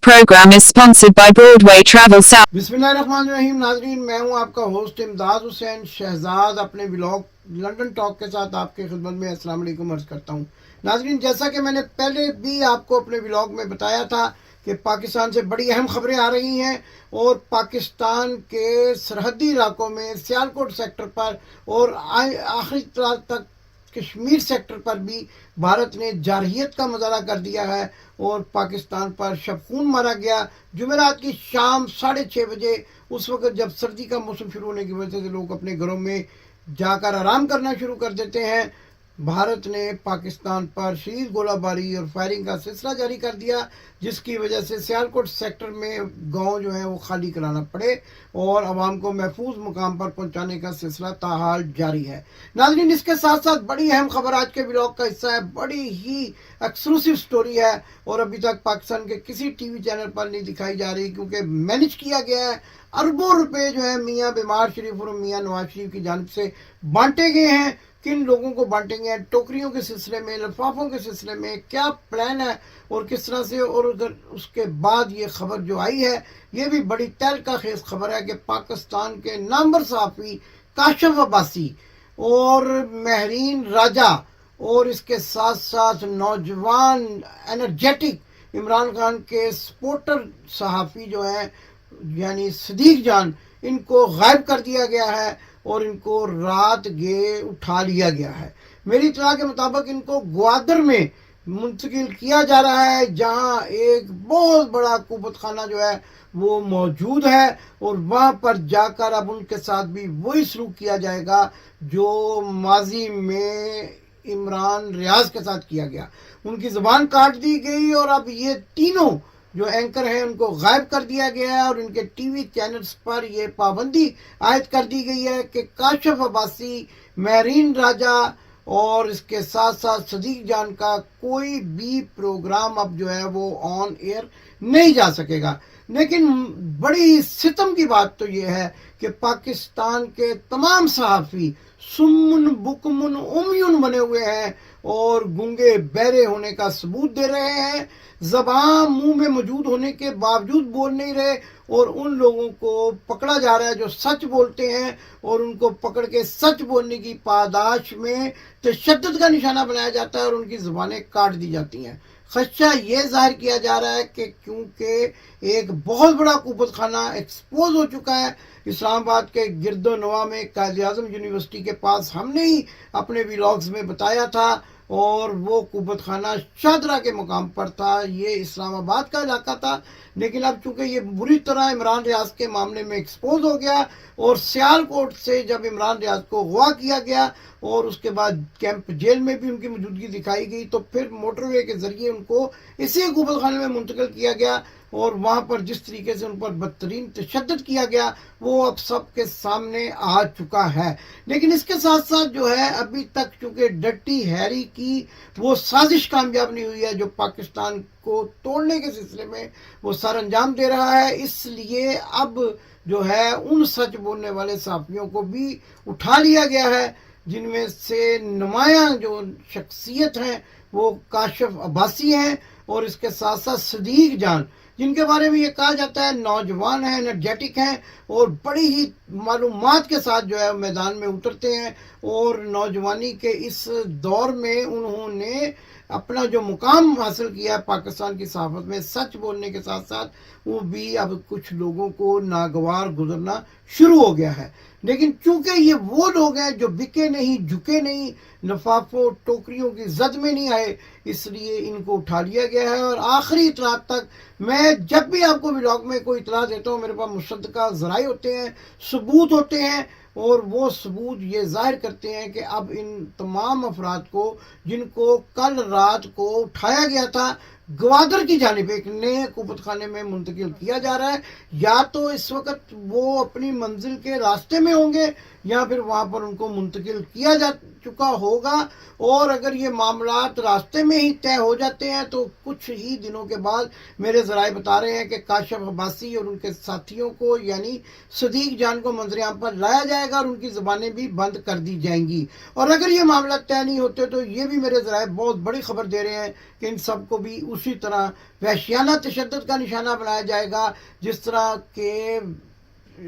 program is sponsored by Broadway Travel South. बिस्मिल्लाहिर्रहमानिर्रहीम। नाजरीन, मैं हूं आपका होस्ट इमदाद हुसैन शहजाद अपने व्लॉग लंदन टॉक के साथ आपके खिदमत में अस्सलाम वालेकुम अर्ज़ करता हूं। नाजरीन, जैसा कि मैंने पहले भी आपको अपने व्लॉग में बताया था कि पाकिस्तान से बड़ी अहम खबरें आ रही हैं और पाकिस्तान के सरहदी इलाकों में सियालकोट सेक्टर पर और आखिरी रात तक कश्मीर सेक्टर पर भी भारत ने जारहियत का मुजाहरा कर दिया है और पाकिस्तान पर शबखून मारा गया। जुमेरात की शाम 6:30 बजे, उस वक्त जब सर्दी का मौसम शुरू होने की वजह से लोग अपने घरों में जाकर आराम करना शुरू कर देते हैं, भारत ने पाकिस्तान पर शदीद गोलाबारी और फायरिंग का सिलसिला जारी कर दिया, जिसकी वजह से सियालकोट सेक्टर में गांव जो है वो खाली कराना पड़े और आवाम को महफूज मुकाम पर पहुंचाने का सिलसिला ताहाल जारी है। नाज़रीन, इसके साथ साथ बड़ी अहम खबर आज के ब्लॉग का हिस्सा है, बड़ी ही एक्सक्लूसिव स्टोरी है और अभी तक पाकिस्तान के किसी टीवी चैनल पर नहीं दिखाई जा रही, क्योंकि मैनेज किया गया है। अरबों रुपए जो है मियाँ बीमार शरीफ और मियाँ नवाज शरीफ की जानिब से बांटे गए हैं। किन लोगों को बांटेंगे, टोकरियों के सिलसिले में, लिफाफों के सिलसिले में क्या प्लान है और किस तरह से, और अगर उसके बाद ये खबर जो आई है ये भी बड़ी तहलका खेज खबर है कि पाकिस्तान के नामवर सहाफ़ी काशिफ अब्बासी और महरीन राजा और इसके साथ साथ नौजवान एनर्जेटिक इमरान खान के सपोर्टर सहाफ़ी जो हैं यानी सदीक जान, इनको गायब कर दिया गया है और इनको रात गे उठा लिया गया है। मेरी इत्तला के मुताबिक इनको ग्वादर में मुंतकिल किया जा रहा है, जहां एक बहुत बड़ा कुबत खाना जो है वो मौजूद है और वहां पर जाकर अब उनके साथ भी वही सलूक किया जाएगा जो माजी में इमरान रियाज के साथ किया गया। उनकी ज़ुबान काट दी गई और अब ये तीनों जो एंकर हैं उनको गायब कर दिया गया है और इनके टीवी चैनल्स पर यह पाबंदी आयद कर दी गई है कि काशिफ अब्बासी, महरीन राजा और इसके साथ साथ सदीक जान का कोई भी प्रोग्राम अब जो है वो ऑन एयर नहीं जा सकेगा। लेकिन बड़ी सितम की बात तो ये है कि पाकिस्तान के तमाम सहाफ़ी सुम्मुन बुकमुन उम्युन बने हुए हैं और गूंगे बहरे होने का सबूत दे रहे हैं। ज़बान मुंह में मौजूद होने के बावजूद बोल नहीं रहे और उन लोगों को पकड़ा जा रहा है जो सच बोलते हैं और उनको पकड़ के सच बोलने की पादाश में तशद्दुद का निशाना बनाया जाता है और उनकी ज़ुबानें काट दी जाती हैं। खदशा ये जाहिर किया जा रहा है कि क्योंकि एक बहुत बड़ा कुबत खाना एक्सपोज हो चुका है इस्लामाबाद के गिरदो नवा में कायद-ए-आज़म यूनिवर्सिटी के पास, हमने ही अपने व्लॉग्स में बताया था और वो कुबत खाना शादरा के मुकाम पर था। ये इस्लामाबाद का इलाका था, लेकिन अब चूंकि ये बुरी तरह इमरान रियाज के मामले में एक्सपोज हो गया और सियालकोट से जब इमरान रियाज को अगवा किया गया और उसके बाद कैंप जेल में भी उनकी मौजूदगी दिखाई गई, तो फिर मोटरवे के जरिए उनको इसी कुबत खाने में मुंतकिल किया गया और वहाँ पर जिस तरीके से उन पर बदतरीन तशद्दुद किया गया वो अब सबके सामने आ चुका है। लेकिन इसके साथ साथ जो है अभी तक चूँकि डर्टी हैरी की वो साजिश कामयाब नहीं हुई है जो पाकिस्तान को तोड़ने के सिलसिले में वो सर अंजाम दे रहा है, इसलिए अब जो है उन सच बोलने वाले सहाफ़ियों को भी उठा लिया गया है, जिनमें से नुमायां जो शख्सियत हैं वो काशिफ अब्बासी हैं और इसके साथ साथ सदीक जान, जिनके बारे में ये कहा जाता है नौजवान हैं, एनर्जेटिक हैं और बड़ी ही मालूमात के साथ जो है मैदान में उतरते हैं और नौजवानी के इस दौर में उन्होंने अपना जो मुकाम हासिल किया है पाकिस्तान की सहाफ़त में सच बोलने के साथ साथ, वो भी अब कुछ लोगों को नागवार गुजरना शुरू हो गया है। लेकिन चूंकि ये वो लोग हैं जो बिके नहीं, झुके नहीं, लिफाफों टोकरियों की जद में नहीं आए, इसलिए इनको उठा लिया गया है। और आखिरी इतला तक मैं जब भी आपको व्लॉग में कोई इतला देता हूँ, मेरे पास मुसद्दका ज़राए होते हैं, सबूत होते हैं और वो सबूत ये जाहिर करते हैं कि अब इन तमाम अफराद को जिनको कल रात को उठाया गया था ग्वादर की जानिब एक नए कुबत खाने में मुंतकिल किया जा रहा है, या तो इस वक्त वो अपनी मंजिल के रास्ते में होंगे या फिर वहाँ पर उनको मुंतकिल किया जा चुका होगा। और अगर ये मामलात रास्ते में ही तय हो जाते हैं तो कुछ ही दिनों के बाद मेरे ज़राए बता रहे हैं कि काशिफ अब्बासी और उनके साथियों को यानी सदीक जान को मंजर-ए-आम पर लाया जाएगा और उनकी ज़बानें भी बंद कर दी जाएंगी। और अगर ये मामला तय नहीं होते तो ये भी मेरे ज़राए बहुत बड़ी खबर दे रहे हैं कि इन सब को भी उसी तरह वहशियाना तशद्दुद का निशाना बनाया जाएगा, जिस तरह के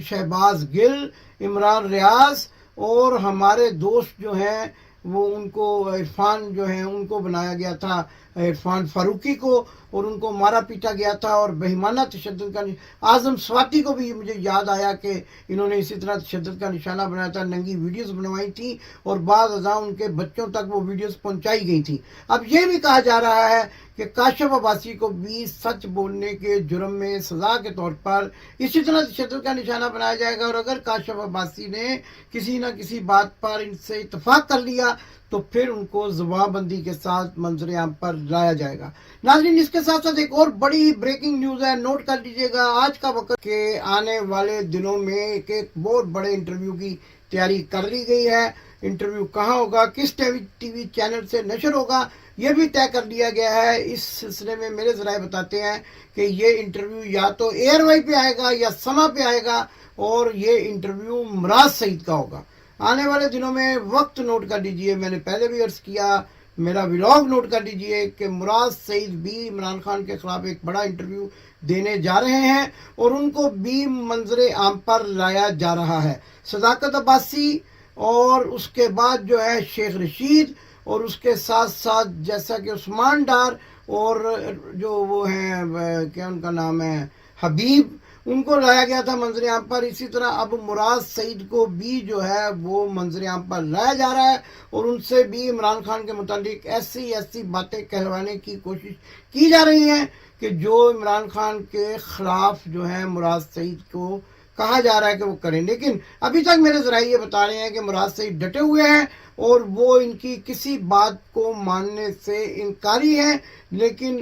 शहबाज गिल, इमरान रियाज और हमारे दोस्त जो हैं वो उनको इरफान जो हैं उनको बनाया गया था, इरफान फारूकी को, और उनको मारा पीटा गया था और बेईमाना तशद्दुद का आज़म स्वाति को भी मुझे याद आया कि इन्होंने इसी तरह तशद्दुद का निशाना बनाया था, नंगी वीडियोस बनवाई थी और बाद अज़ा उनके बच्चों तक वो वीडियोस पहुंचाई गई थी। अब ये भी कहा जा रहा है कि काशिफ अब्बासी को भी सच बोलने के जुर्म में सज़ा के तौर पर इसी तरह तशद्दुद का निशाना बनाया जाएगा, और अगर काशिफ अब्बासी ने किसी न किसी बात पर इनसे इत्तफाक कर लिया तो फिर उनको ज़ुबानबंदी के साथ मंजर आम पर लाया जाएगा। नाज़रीन, इसके साथ साथ एक और बड़ी ब्रेकिंग न्यूज़ है, नोट कर लीजिएगा। आज का वक्त के आने वाले दिनों में एक बहुत बड़े इंटरव्यू की तैयारी कर ली गई है। इंटरव्यू कहाँ होगा, किस टीवी चैनल से नशर होगा, ये भी तय कर लिया गया है। इस सिलसिले में मेरे ज़राए बताते हैं कि ये इंटरव्यू या तो एयरवाई पे आएगा या समा पे आएगा, और ये इंटरव्यू मुराद सईद का होगा। आने वाले दिनों में वक्त नोट कर लीजिए, मैंने पहले भी अर्ज किया, मेरा व्लॉग नोट कर लीजिए कि मुराद सईद भी इमरान खान के खिलाफ एक बड़ा इंटरव्यू देने जा रहे हैं और उनको भी मंजर आम पर लाया जा रहा है। सदाकत अब्बासी और उसके बाद जो है शेख रशीद, और उसके साथ साथ जैसा कि उस्मान डार और जो वो हैं क्या उनका नाम है हबीब, उनको लाया गया था मंजर आम पर। इसी तरह अब मुराद सईद को भी जो है वो मंजर आम पर लाया जा रहा है और उनसे भी इमरान खान के मुतालिक ऐसी बातें कहलवाने की कोशिश की जा रही हैं कि जो इमरान खान के खिलाफ जो है मुराद सईद को कहा जा रहा है कि वो करें। लेकिन अभी तक मेरे ज़राए ये बता रहे हैं कि मुराद सईद डटे हुए हैं और वो इनकी किसी बात को मानने से इनकारी हैं। लेकिन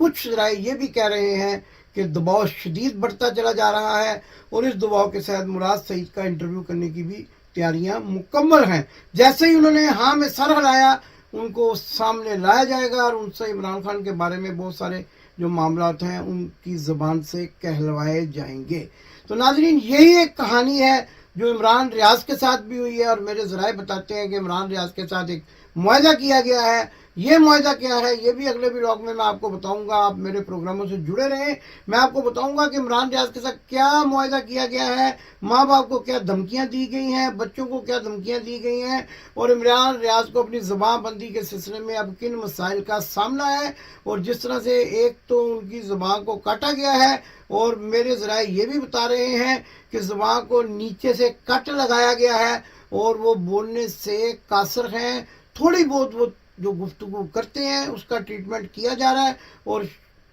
कुछ ज़राए ये भी कह रहे हैं कि दबाव शदीद बढ़ता चला जा रहा है और इस दबाव के साथ मुराद सईद का इंटरव्यू करने की भी तैयारियां मुकम्मल हैं। जैसे ही उन्होंने हाँ में सर हिलाया, उनको सामने लाया जाएगा और उनसे इमरान खान के बारे में बहुत सारे जो मामलात हैं उनकी ज़बान से कहलवाए जाएंगे। तो नाज़रीन, यही एक कहानी है जो इमरान रियाज के साथ भी हुई है और मेरे ज़राए बताते हैं कि इमरान रियाज के साथ एक मुआहदा किया गया है। ये मुआहदा क्या है ये भी अगले व्लॉग में मैं आपको बताऊंगा। आप मेरे प्रोग्रामों से जुड़े रहें, मैं आपको बताऊंगा कि इमरान रियाज के साथ क्या मुआहदा किया गया है, माँ बाप को क्या धमकियां दी गई हैं, बच्चों को क्या धमकियां दी गई हैं, और इमरान रियाज को अपनी ज़बानबंदी के सिलसिले में अब किन मसाइल का सामना है। और जिस तरह से एक तो उनकी ज़बान को काटा गया है और मेरे ज़राए ये भी बता रहे हैं कि ज़बान को नीचे से कट लगाया गया है और वो बोलने से कासर हैं। थोड़ी बहुत वो जो गुफ्तगू करते हैं उसका ट्रीटमेंट किया जा रहा है और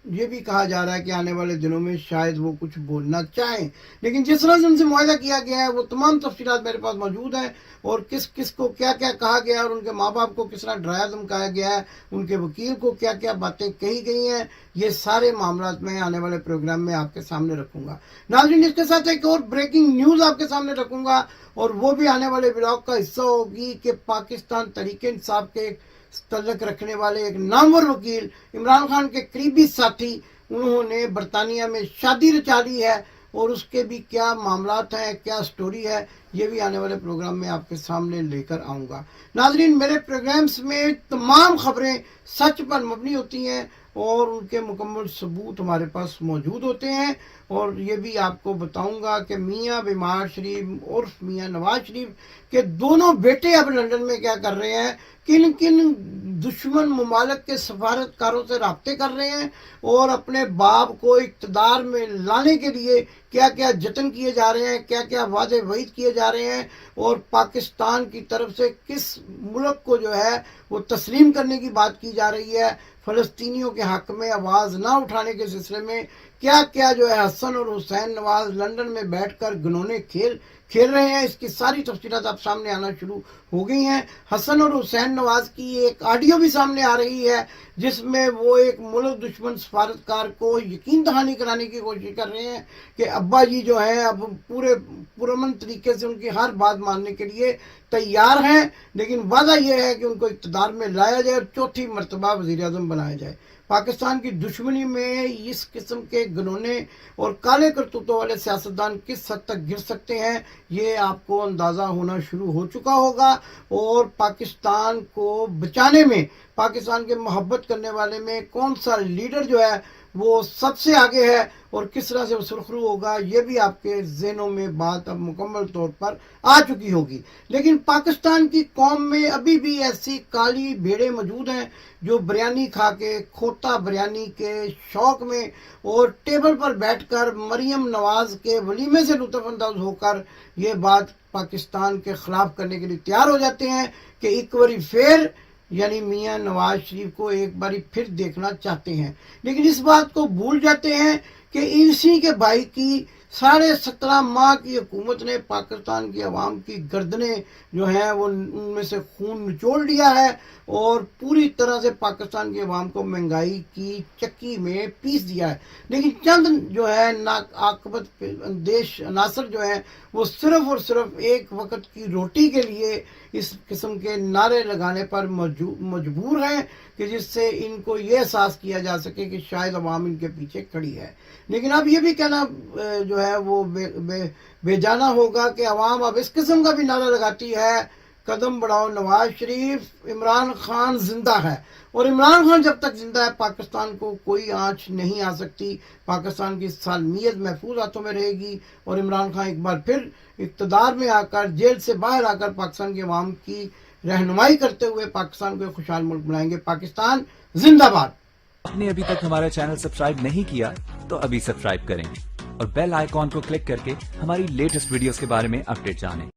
ये भी कहा जा रहा है कि आने वाले दिनों में शायद वो कुछ बोलना चाहें। लेकिन जिस तरह से उनसे मुआहदा किया गया है वो तमाम तफसीलात मेरे पास मौजूद हैं और किस किस को क्या क्या कहा गया है और उनके माँ बाप को किस तरह डराया धमकाया गया है, उनके वकील को क्या क्या बातें कही गई हैं, ये सारे मामलात मैं आने वाले प्रोग्राम में आपके सामने रखूँगा। नाज़रीन, इसके साथ एक और ब्रेकिंग न्यूज़ आपके सामने रखूँगा और वो भी आने वाले ब्लॉग का हिस्सा होगी कि पाकिस्तान तहरीक इंसाफ के तल्लक रखने वाले एक नामवर वकील, इमरान खान के करीबी साथी, उन्होंने बरतानिया में शादी रचा ली है और उसके भी क्या मामलात हैं, क्या स्टोरी है, ये भी आने वाले प्रोग्राम में आपके सामने लेकर आऊँगा। नाज़रीन, मेरे प्रोग्राम्स में तमाम खबरें सच पर मबनी होती हैं और उनके मुकम्मल सबूत हमारे पास मौजूद होते हैं। और ये भी आपको बताऊंगा कि मियाँ बीमार शरीफ और मियाँ नवाज शरीफ के दोनों बेटे अब लंदन में क्या कर रहे हैं, किन किन दुश्मन ममालिक के सफारतकारों से राब्ते कर रहे हैं और अपने बाप को इक़्तिदार में लाने के लिए क्या क्या जतन किए जा रहे हैं, क्या क्या वादे वईद किए जा रहे हैं और पाकिस्तान की तरफ से किस मुल्क को जो है वो तस्लीम करने की बात की जा रही है। फ़लस्तीनियों के हक़ में आवाज़ ना उठाने के सिलसिले में क्या क्या जो है हसन और हुसैन नवाज लंदन में बैठकर घिनौने खेल रहे हैं, इसकी सारी तफसीलात अब सामने आना शुरू हो गई हैं। हसन और हुसैन नवाज की एक ऑडियो भी सामने आ रही है जिसमें वो एक मुल्क दुश्मन सफारतकार को यकीन दहानी कराने की कोशिश कर रहे हैं कि अब्बा जी जो हैं अब पूरे पुरअमन तरीके से उनकी हर बात मानने के लिए तैयार हैं, लेकिन वादा यह है कि उनको इक़्तिदार में लाया जाए और चौथी मरतबा वज़ीर आज़म बनाया जाए। पाकिस्तान की दुश्मनी में इस किस्म के घिनौने और काले करतूतों वाले सियासतदान किस हद तक गिर सकते हैं, ये आपको अंदाज़ा होना शुरू हो चुका होगा। और पाकिस्तान को बचाने में, पाकिस्तान के मोहब्बत करने वाले में कौन सा लीडर जो है वो सबसे आगे है और किस तरह से वो सुरखरू होगा, ये भी आपके ज़हनों में बात अब मुकम्मल तौर पर आ चुकी होगी। लेकिन पाकिस्तान की कौम में अभी भी ऐसी काली भेड़ें मौजूद हैं जो बिरयानी खा के, खोता बिरयानी के शौक में और टेबल पर बैठकर मरियम नवाज के वलीमे से लुत्फ़ अंदाज होकर ये बात पाकिस्तान के ख़िलाफ़ करने के लिए तैयार हो जाते हैं कि एक बारी फिर यानी मियां नवाज शरीफ को एक बारी फिर देखना चाहते हैं। लेकिन इस बात को भूल जाते हैं कि इसी के भाई की 17.5 माह की हुकूमत ने पाकिस्तान की आवाम की गर्दनें जो हैं वो उनमें से खून निचोड़ लिया है और पूरी तरह से पाकिस्तान की आवाम को महंगाई की चक्की में पीस दिया है। लेकिन चंद जो है नाआकबत देश अनासर जो है वो सिर्फ और सिर्फ एक वक्त की रोटी के लिए इस किस्म के नारे लगाने पर मजबूर हैं कि जिससे इनको ये एहसास किया जा सके कि शायद अवाम इनके पीछे खड़ी है। लेकिन अब ये भी कहना जो है वो बेजाना होगा कि अवाम अब इस किस्म का भी नारा लगाती है, कदम बढ़ाओ नवाज शरीफ, इमरान खान जिंदा है। और इमरान खान जब तक जिंदा है पाकिस्तान को कोई आंच नहीं आ सकती, पाकिस्तान की सालमियत महफूज हाथों में रहेगी और इमरान खान एक बार फिर इक़्तिदार में आकर, जेल से बाहर आकर पाकिस्तान की आवाम की रहनुमाई करते हुए पाकिस्तान को एक खुशहाल मुल्क बनाएंगे। पाकिस्तान जिंदाबाद। आपने अभी तक हमारा चैनल सब्सक्राइब नहीं किया तो अभी सब्सक्राइब करें और बेल आइकॉन को क्लिक करके हमारी लेटेस्ट वीडियोस के बारे में अपडेट जानें।